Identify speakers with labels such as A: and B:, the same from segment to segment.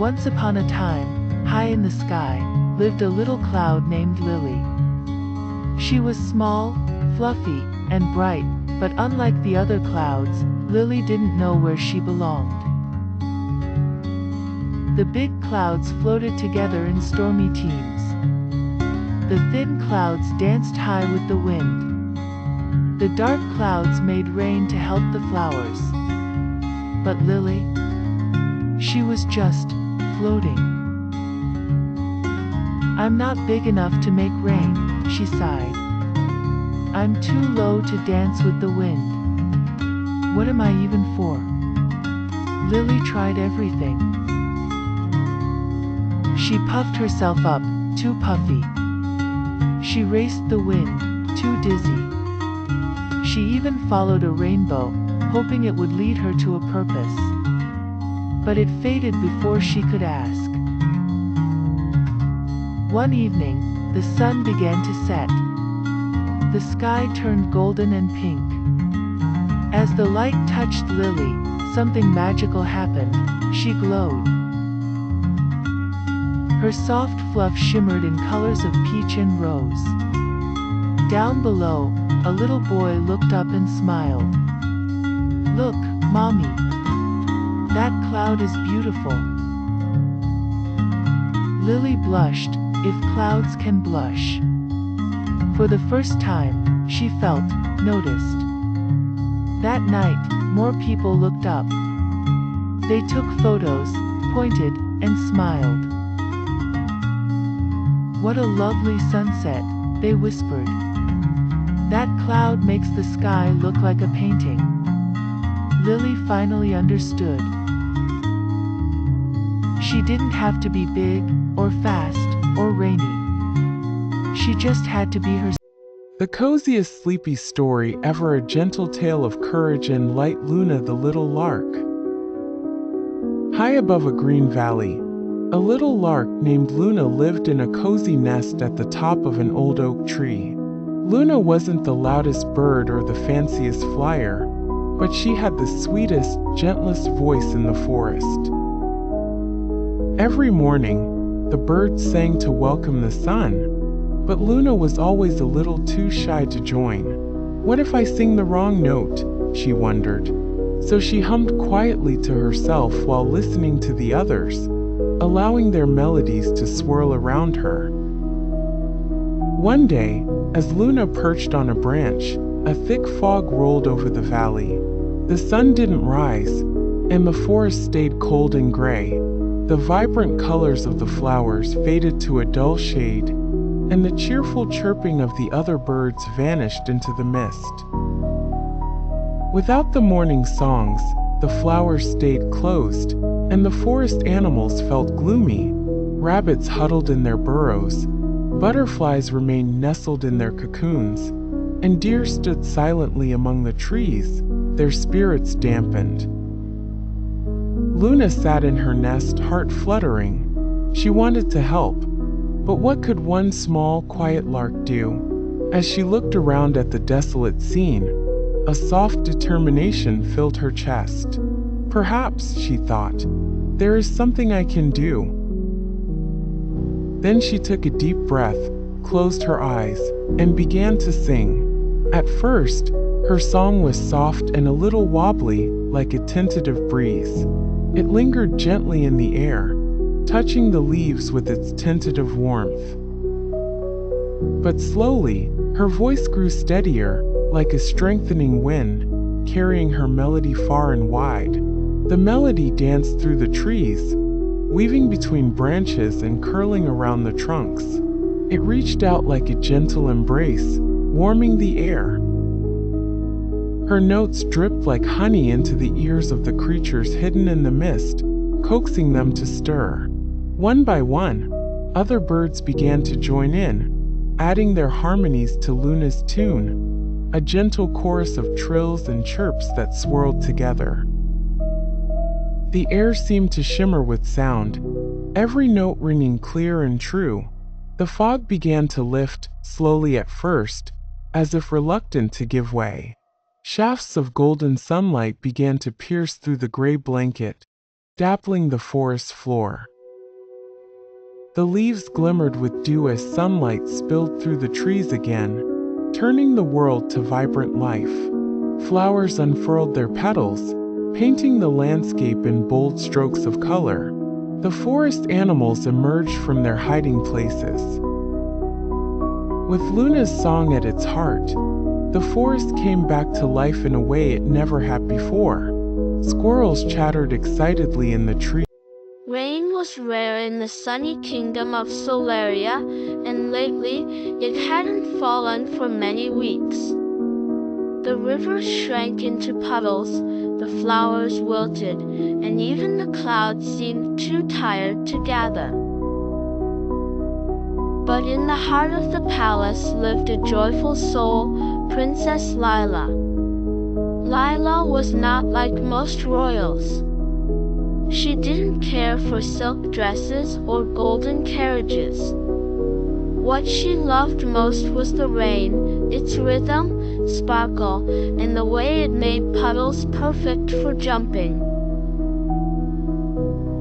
A: Once upon a time, high in the sky, lived a little cloud named Lily. She was small, fluffy, and bright, but unlike the other clouds, Lily didn't know where she belonged. The big clouds floated together in stormy teams. The thin clouds danced high with the wind. The dark clouds made rain to help the flowers. But Lily? She was just floating. "I'm not big enough to make rain," she sighed. "I'm too low to dance with the wind. What am I even for?" Lily tried everything. She puffed herself up, too puffy. She raced the wind, too dizzy. She even followed a rainbow, hoping it would lead her to a purpose. But it faded before she could ask. One evening, the sun began to set. The sky turned golden and pink. As the light touched Lily, something magical happened. She glowed. Her soft fluff shimmered in colors of peach and rose. Down below, a little boy looked up and smiled. "Look, Mommy. That cloud is beautiful." Lily blushed, if clouds can blush. For the first time, she felt noticed. That night, more people looked up. They took photos, pointed, and smiled. "What a lovely sunset," they whispered. "That cloud makes the sky look like a painting." Lily finally understood. She didn't have to be big, or fast, or rainy. She just had to be herself.
B: The coziest sleepy story ever, a gentle tale of courage and light. Luna the little lark. High above a green valley, a little lark named Luna lived in a cozy nest at the top of an old oak tree. Luna wasn't the loudest bird or the fanciest flyer, but she had the sweetest, gentlest voice in the forest. Every morning, the birds sang to welcome the sun, but Luna was always a little too shy to join. "What if I sing the wrong note?" she wondered. So she hummed quietly to herself while listening to the others, allowing their melodies to swirl around her. One day, as Luna perched on a branch, a thick fog rolled over the valley. The sun didn't rise, and the forest stayed cold and gray. The vibrant colors of the flowers faded to a dull shade, and the cheerful chirping of the other birds vanished into the mist. Without the morning songs, the flowers stayed closed, and the forest animals felt gloomy. Rabbits huddled in their burrows, butterflies remained nestled in their cocoons, and deer stood silently among the trees, their spirits dampened. Luna sat in her nest, heart fluttering. She wanted to help, but what could one small, quiet lark do? As she looked around at the desolate scene, a soft determination filled her chest. "Perhaps," she thought, "there is something I can do." Then she took a deep breath, closed her eyes, and began to sing. At first, her song was soft and a little wobbly, like a tentative breeze. It lingered gently in the air, touching the leaves with its tentative warmth. But slowly, her voice grew steadier, like a strengthening wind, carrying her melody far and wide. The melody danced through the trees, weaving between branches and curling around the trunks. It reached out like a gentle embrace, warming the air. Her notes dripped like honey into the ears of the creatures hidden in the mist, coaxing them to stir. One by one, other birds began to join in, adding their harmonies to Luna's tune, a gentle chorus of trills and chirps that swirled together. The air seemed to shimmer with sound, every note ringing clear and true. The fog began to lift, slowly at first, as if reluctant to give way. Shafts of golden sunlight began to pierce through the gray blanket, dappling the forest floor. The leaves glimmered with dew as sunlight spilled through the trees again, turning the world to vibrant life. Flowers unfurled their petals, painting the landscape in bold strokes of color. The forest animals emerged from their hiding places. With Luna's song at its heart, the forest came back to life in a way it never had before. Squirrels chattered excitedly in the trees.
C: Rain was rare in the sunny kingdom of Solaria, and lately it hadn't fallen for many weeks. The river shrank into puddles, the flowers wilted, and even the clouds seemed too tired to gather. But in the heart of the palace lived a joyful soul, Princess Lila. Lila was not like most royals. She didn't care for silk dresses or golden carriages. What she loved most was the rain, its rhythm, sparkle, and the way it made puddles perfect for jumping.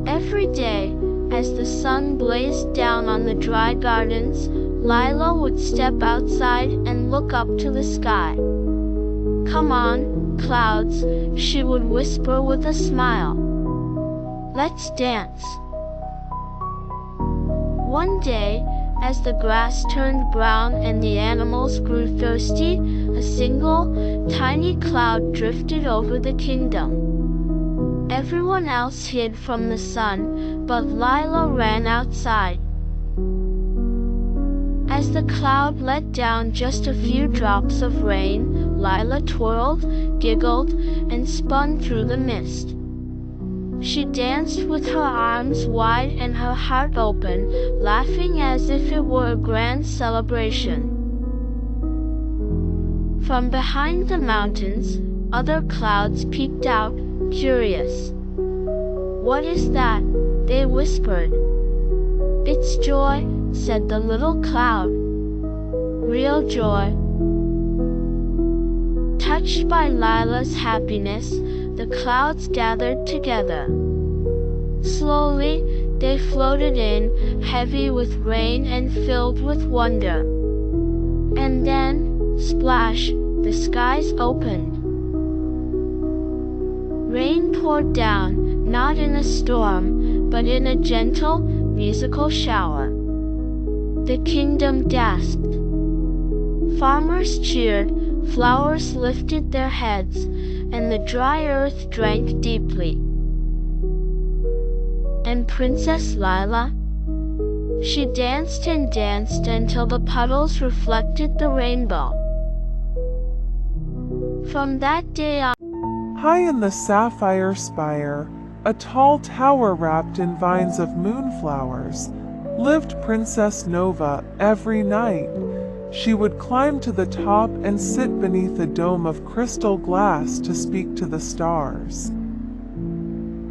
C: Every day, as the sun blazed down on the dry gardens, Lila would step outside and look up to the sky. "Come on, clouds," she would whisper with a smile. "Let's dance." One day, as the grass turned brown and the animals grew thirsty, a single, tiny cloud drifted over the kingdom. Everyone else hid from the sun, but Lila ran outside. As the cloud let down just a few drops of rain, Lila twirled, giggled, and spun through the mist. She danced with her arms wide and her heart open, laughing as if it were a grand celebration. From behind the mountains, other clouds peeked out, curious. "What is that?" they whispered. "It's joy," said the little cloud. "Real joy." Touched by Lila's happiness, the clouds gathered together. Slowly, they floated in, heavy with rain and filled with wonder. And then, splash, the skies opened. Rain poured down, not in a storm, but in a gentle, musical shower. The kingdom gasped. Farmers cheered, flowers lifted their heads, and the dry earth drank deeply. And Princess Lila? She danced and danced until the puddles reflected the rainbow. From that day on,
B: High in the sapphire spire, a tall tower wrapped in vines of moonflowers, lived Princess Nova every night. She would climb to the top and sit beneath a dome of crystal glass to speak to the stars.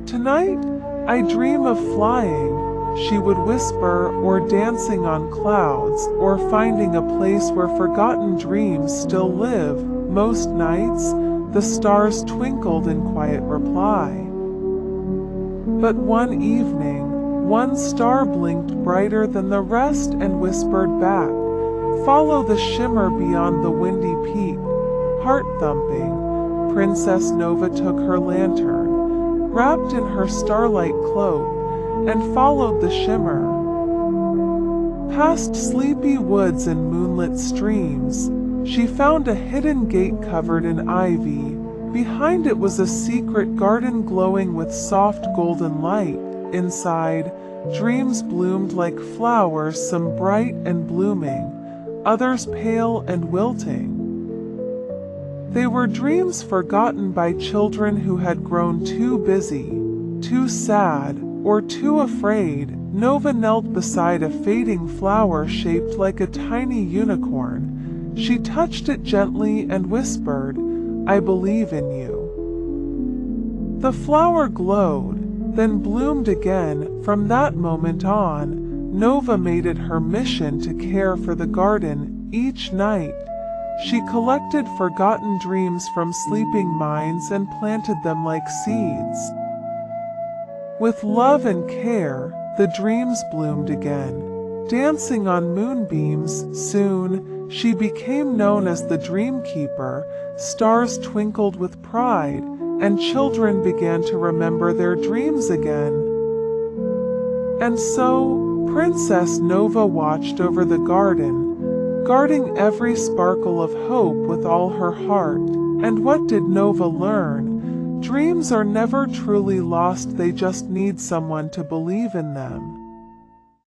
B: "Tonight, I dream of flying," she would whisper, or dancing on clouds, or finding a place where forgotten dreams still live. Most nights, the stars twinkled in quiet reply. But one evening, one star blinked brighter than the rest and whispered back, "Follow the shimmer beyond the windy peak." Heart thumping, Princess Nova took her lantern, wrapped in her starlight cloak, and followed the shimmer. Past sleepy woods and moonlit streams, she found a hidden gate covered in ivy. Behind it was a secret garden glowing with soft golden light. Inside, dreams bloomed like flowers, some bright and blooming, others pale and wilting. They were dreams forgotten by children who had grown too busy, too sad, or too afraid. Nova knelt beside a fading flower shaped like a tiny unicorn. She touched it gently and whispered, "I believe in you." The flower glowed, then bloomed again. From that moment on, Nova made it her mission to care for the garden. Each night, she collected forgotten dreams from sleeping minds and planted them like seeds. With love and care,
D: the dreams bloomed again, dancing on moonbeams. Soon, she became known as the Dream Keeper. Stars twinkled with pride, and children began to remember their dreams again. And so, Princess Nova watched over the garden, guarding every sparkle of hope with all her heart. And what did Nova learn? Dreams are never truly lost, they just need someone to believe in them.